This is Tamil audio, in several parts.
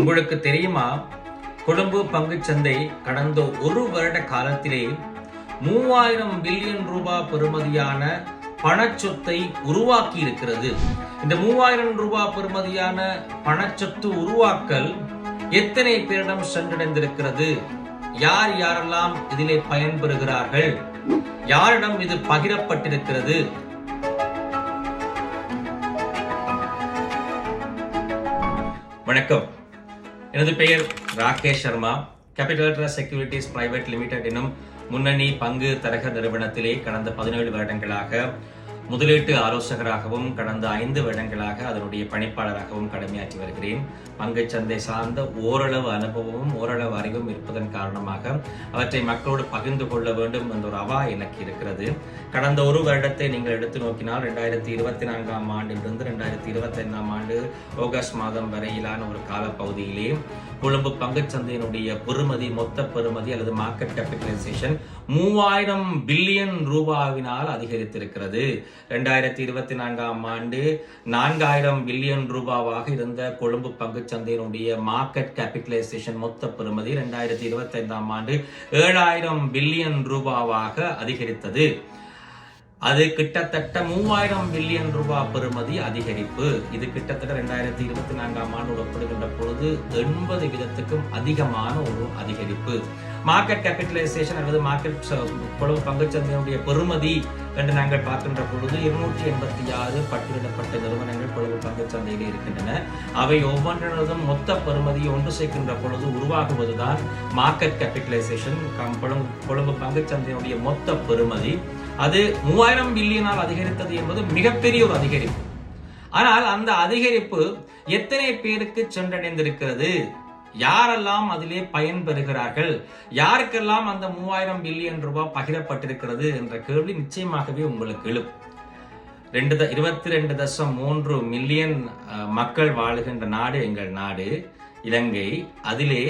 உங்களுக்கு தெரியுமா, கொழும்பு பங்குச்சந்தை கடந்த ஒரு வருட காலத்திலே 3000 பில்லியன் ரூபாய் பெறுமதியான பணச்சொத்தை உருவாக்கி இருக்கிறது. இந்த 3000 ரூபாய் பெறுமதியான பணச்சொத்து உருவாக்கல் எத்தனை பேரிடம் சென்றடைந்திருக்கிறது? யார் யாரெல்லாம் இதிலே பயன்பெறுகிறார்கள்? யாரிடம் இது பகிரப்பட்டிருக்கிறது? வணக்கம். எனது பெயர் Rakesh Sharma. Capital trust securities private limited எனும் முன்னணி பங்கு தரக நிறுவனத்திலே கடந்த 17 வருடங்களாக முதலீட்டு ஆலோசகராகவும் கடந்த 5 வருடங்களாக அதனுடைய பணிப்பாளராகவும் கடமையாற்றி வருகிறேன். பங்குச்சந்தை சார்ந்த ஓரளவு அனுபவமும் ஓரளவு அறிவும் இருப்பதன் காரணமாக அவற்றை மக்களோடு பகிர்ந்து கொள்ள வேண்டும் என்ற ஒரு அவா எனக்கு இருக்கிறது. கடந்த ஒரு வருடத்தை நீங்கள் எடுத்து நோக்கினால் 2024ஆம் ஆண்டிலிருந்து 2025ஆம் ஆண்டு ஆகஸ்ட் மாதம் வரையிலான ஒரு காலப்பகுதியிலே கொழும்பு பங்குச்சந்தையினுடைய பெறுமதி, மொத்த பெறுமதி அல்லது மார்க்கெட் கேபிட்டலைசேஷன் 3000 பில்லியன் ரூபாவினால் அதிகரித்திருக்கிறது. 2024ஆம் ஆண்டு 4000 பில்லியன் ரூபாவாக இருந்த கொழும்பு பங்குச்சந்தையினுடைய மார்க்கெட் கேபிட்டலைசேஷன் மொத்த பெறுமதி 2025ஆம் ஆண்டு 7000 பில்லியன் ரூபாவாக அதிகரித்தது. அது கிட்டத்தட்ட 3000 பில்லியன் ரூபாய் பெறுமதி அதிகரிப்பு. இது கிட்டத்தட்ட 2024ஆம் ஆண்டு ஒப்பிடுகின்ற பொழுது 80% அதிகமான ஒரு அதிகரிப்பு. மார்க்கெட் கேபிட்டலைசேஷன் அல்லது மார்க்கெட் கொழும்பு பங்குச்சந்தையினுடைய பெறுமதி என்று நாங்கள் பார்க்கின்ற பொழுது 286 பட்டியலிடப்பட்ட நிறுவனங்கள் கொழும்பு பங்குச்சந்தையில் இருக்கின்றன. அவை ஒவ்வொன்றினதும் மொத்த பெறுமதியை ஒன்று சேர்க்கின்ற பொழுது உருவாகுவதுதான் மார்க்கெட் கேபிட்டலைசேஷன். கொழும்பு பங்குச்சந்தையினுடைய மொத்த பெறுமதி அது 3000 பில்லியனால் அதிகரித்தது என்பது மிகப்பெரிய ஒரு அதிகரிப்பு. ஆனால் அந்த அதிகரிப்பு எத்தனை பேருக்கு சென்றடைந்திருக்கிறது? யாரெல்லாம் அதிலே பயன்பெறுகிறார்கள்? யாருக்கெல்லாம் அந்த 3000 பில்லியன் ரூபாய் பகிரப்பட்டிருக்கிறது என்ற கேள்வி நிச்சயமாகவே உங்களுக்கு எழும். 22.3 மில்லியன் மக்கள் வாழுகின்ற நாடு எங்கள் நாடு இலங்கை. அதிலே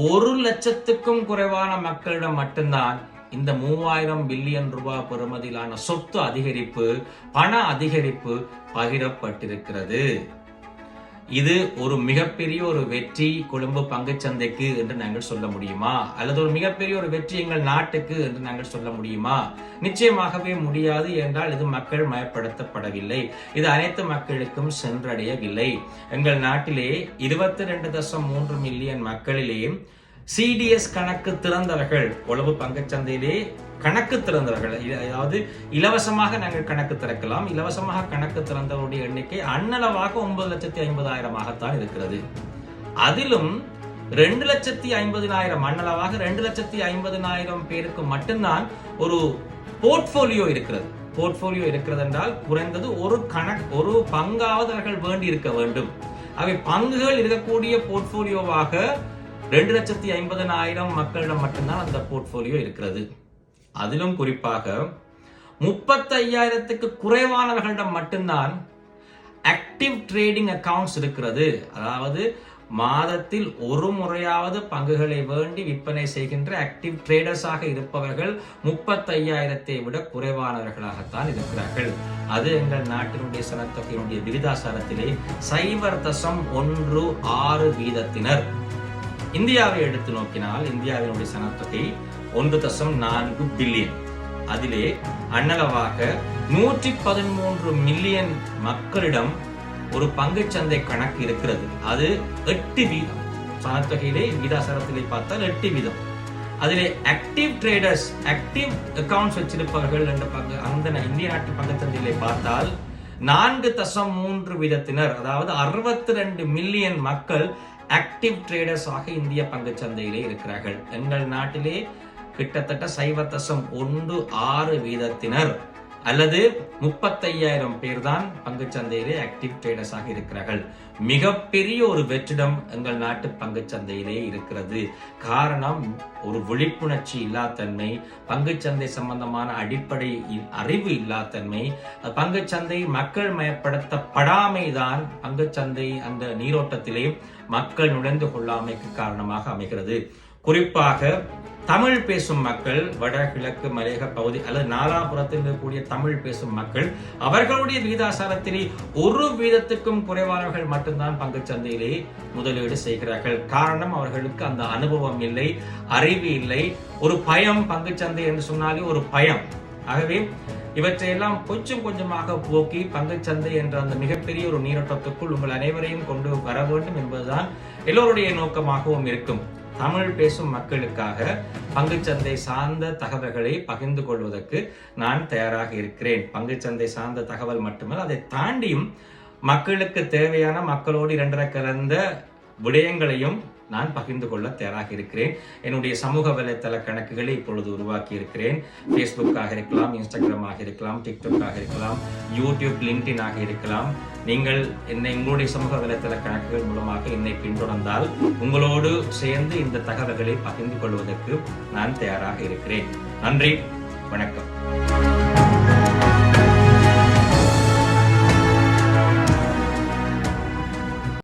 1 லட்சத்துக்கும் குறைவான மக்களிடம் மட்டும்தான் இந்த 3000 பில்லியன் ரூபாய் பெறுமதியிலான சொத்து அதிகரிப்பு, பண அதிகரிப்பு பகிரப்பட்டிருக்கிறது. இது ஒரு மிகப்பெரிய ஒரு வெற்றி கொழும்பு பங்குச்சந்தைக்கு என்று நாங்கள் சொல்ல முடியுமா? அல்லது ஒரு மிகப்பெரிய ஒரு வெற்றி எங்கள் நாட்டுக்கு என்று நாங்கள் சொல்ல முடியுமா? நிச்சயமாகவே முடியாது. என்றால் இது மக்கள் மயப்படுத்தப்படவில்லை. இது அனைத்து மக்களுக்கும் சென்றடையவில்லை. எங்கள் நாட்டிலே 22.3 மில்லியன் மக்களிலே சிடிஎஸ் கணக்கு திறந்தவர்கள், கொழும்பு பங்குச்சந்தையிலே கணக்கு திறந்தவர்கள், அதாவது இலவசமாக நாங்கள் கணக்கு திறக்கலாம். இலவசமாக கணக்கு திறந்தவருடைய எண்ணிக்கை அன்னளவாக 9,50,000 இருக்கிறது. அதிலும் 2,50,000 அன்னளவாக 2,50,000 பேருக்கு மட்டும்தான் ஒரு போர்ட்போலியோ இருக்கிறது. போர்ட்போலியோ இருக்கிறது என்றால் குறைந்தது ஒரு பங்காவது அவர்கள் வேண்டி இருக்க வேண்டும். அவை பங்குகள் இருக்கக்கூடிய போர்ட்போலியோவாக 2,50,000 மக்களிடம் மட்டும்தான் அந்த போர்ட்போலியோ இருக்கிறது. அதிலும் குறிப்பாக 35,000க்கு குறைவானவர்களிடம் மட்டும்தான் ஆக்டிவ் ட்ரேடிங் அக்கவுண்ட்ஸ் இருக்கிறது. அதாவது மாதத்தில் ஒரு முறையாவது பங்குகளை வேண்டி விற்பனை செய்கின்ற ஆக்டிவ் ட்ரேடர்ஸாக இருப்பவர்கள் 35,000 விட குறைவானவர்களாகத்தான் இருக்கிறார்கள். அது எங்கள் நாட்டினுடைய சனத்தொகையினுடைய விகிதாசாரத்திலே 0.16%. இந்தியாவை எடுத்து நோக்கினால் இந்தியாவினுடைய சனத்தொகை 1.4 பில்லியன். அதிலே அன்னளவாக 113 மில்லியன் மக்களிடம் ஒரு பங்குச்சந்தை கணக்கு இருக்கிறது. அது 8%. சனத்தொகையிலே விகிதாசாரத்திலே பார்த்தால் 8%. அதிலே ஆக்டிவ் ட்ரேடர்ஸ், ஆக்டிவ் அக்கவுண்ட்ஸ் வச்சிருப்பவர்கள் என்ற அந்த இந்திய நாட்டு பங்குச்சந்தையிலே பார்த்தால் 4.3%, அதாவது 62 மில்லியன் மக்கள் ஆக்டிவ் ட்ரேடர்ஸ் ஆக இந்திய பங்குச்சந்தையிலே இருக்கிறார்கள். எங்கள் நாட்டிலே கிட்டத்தட்ட 0.16% அல்லது 35,000 பேர் தான் பங்குச்சந்தையிலே ஆக்டிவ் ட்ரேடர்ஸ் ஆக இருக்கிறார்கள். மிகப்பெரிய ஒரு வெற்றிடம் எங்கள் நாட்டு பங்குச்சந்தையிலே இருக்கிறது. காரணம் ஒரு விழிப்புணர்ச்சி இல்லாதன்மை, பங்குச்சந்தை சம்பந்தமான அடிப்படை அறிவு இல்லாதன்மை, பங்குச்சந்தை மக்கள் மயப்படுத்தப்படாமைதான் பங்குச்சந்தை அந்த நீரோட்டத்திலே மக்கள் நுழைந்து கொள்ளாமைக்கு காரணமாக அமைகிறது. குறிப்பாக தமிழ் பேசும் மக்கள், வடகிழக்கு மலையக பகுதி அல்லது நாலாபுரத்தில் இருக்கக்கூடிய தமிழ் பேசும் மக்கள், அவர்களுடைய விகிதாசாரத்திலே 1% குறைவானவர்கள் மட்டும்தான் பங்குச் சந்தையிலே முதலீடு செய்கிறார்கள். காரணம், அவர்களுக்கு அந்த அனுபவம் இல்லை, அறிவு இல்லை, ஒரு பயம். பங்குச் சந்தை என்று சொன்னாலே ஒரு பயம். ஆகவே இவற்றையெல்லாம் கொஞ்சம் கொஞ்சமாக போக்கி பங்குச்சந்தை என்ற அந்த மிகப்பெரிய ஒரு நீரோட்டத்துக்குள் உங்கள் அனைவரையும் கொண்டு வர வேண்டும் என்பதுதான் எல்லோருடைய நோக்கமாகவும் இருக்கும். தமிழ் பேசும் மக்களுக்காக பங்குச்சந்தை சார்ந்த தகவல்களை பகிர்ந்து கொள்வதற்கு நான் தயாராக இருக்கிறேன். பங்குச்சந்தை சார்ந்த தகவல் மட்டுமல்ல, அதை தாண்டியும் மக்களுக்கு தேவையான, மக்களோடு இரண்டரை கலந்த விடயங்களையும் நான் பகிர்ந்து கொள்ள தயாராக இருக்கிறேன். என்னுடைய சமூக வலைத்தள கணக்குகளை இப்பொழுது உருவாக்கி இருக்கிறேன். ஃபேஸ்புக்காக இருக்கலாம், இன்ஸ்டாகிராமாக இருக்கலாம், டிக்டாக்காக இருக்கலாம், யூடியூப், லிங்க்டின் ஆக இருக்கலாம். நீங்கள் உங்களுடைய சமூக வலைத்தள கணக்குகள் மூலமாக என்னை பின்தொடர்ந்தால் உங்களோடு சேர்ந்து இந்த தகவல்களை பகிர்ந்து கொள்வதற்கு நான் தயாராக இருக்கிறேன். நன்றி, வணக்கம்.